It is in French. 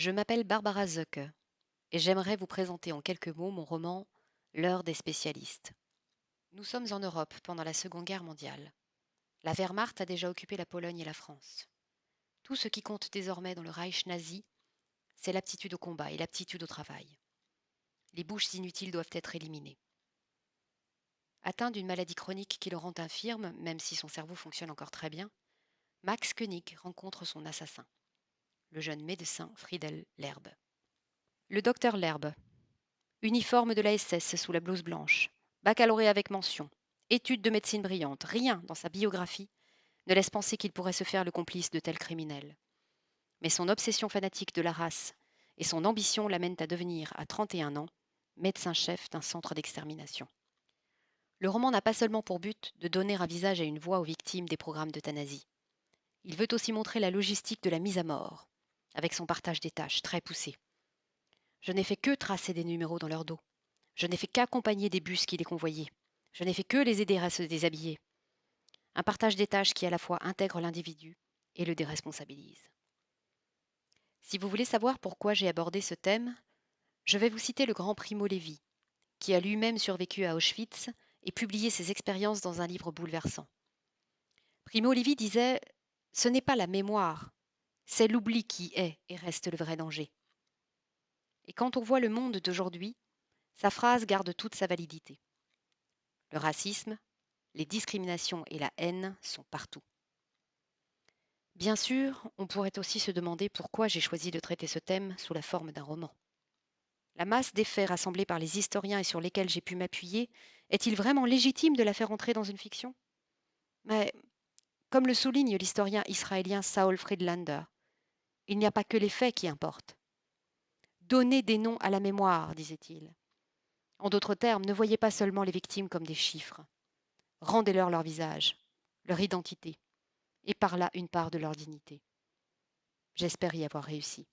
Je m'appelle Barbara Zöcke et j'aimerais vous présenter en quelques mots mon roman L'heure des spécialistes. Nous sommes en Europe pendant la Seconde Guerre mondiale. La Wehrmacht a déjà occupé la Pologne et la France. Tout ce qui compte désormais dans le Reich nazi, c'est l'aptitude au combat et l'aptitude au travail. Les bouches inutiles doivent être éliminées. Atteint d'une maladie chronique qui le rend infirme, même si son cerveau fonctionne encore très bien, Max Koenig rencontre son assassin, le jeune médecin Friedel Lerbe. Le docteur Lerbe, uniforme de la SS sous la blouse blanche, baccalauréat avec mention, études de médecine brillante, rien dans sa biographie ne laisse penser qu'il pourrait se faire le complice de tels criminels. Mais son obsession fanatique de la race et son ambition l'amènent à devenir, à 31 ans, médecin-chef d'un centre d'extermination. Le roman n'a pas seulement pour but de donner un visage et une voix aux victimes des programmes d'euthanasie. Il veut aussi montrer la logistique de la mise à mort, avec son partage des tâches très poussé. Je n'ai fait que tracer des numéros dans leur dos. Je n'ai fait qu'accompagner des bus qui les convoyaient. Je n'ai fait que les aider à se déshabiller. Un partage des tâches qui à la fois intègre l'individu et le déresponsabilise. Si vous voulez savoir pourquoi j'ai abordé ce thème, je vais vous citer le grand Primo Levi, qui a lui-même survécu à Auschwitz et publié ses expériences dans un livre bouleversant. Primo Levi disait « Ce n'est pas la mémoire, c'est l'oubli qui est et reste le vrai danger ». Et quand on voit le monde d'aujourd'hui, sa phrase garde toute sa validité. Le racisme, les discriminations et la haine sont partout. Bien sûr, on pourrait aussi se demander pourquoi j'ai choisi de traiter ce thème sous la forme d'un roman. La masse des faits rassemblés par les historiens et sur lesquels j'ai pu m'appuyer, est-il vraiment légitime de la faire entrer dans une fiction? Mais, comme le souligne l'historien israélien Saul Friedlander, il n'y a pas que les faits qui importent. Donnez des noms à la mémoire, disait-il. En d'autres termes, ne voyez pas seulement les victimes comme des chiffres. Rendez-leur leur visage, leur identité, et par là une part de leur dignité. J'espère y avoir réussi.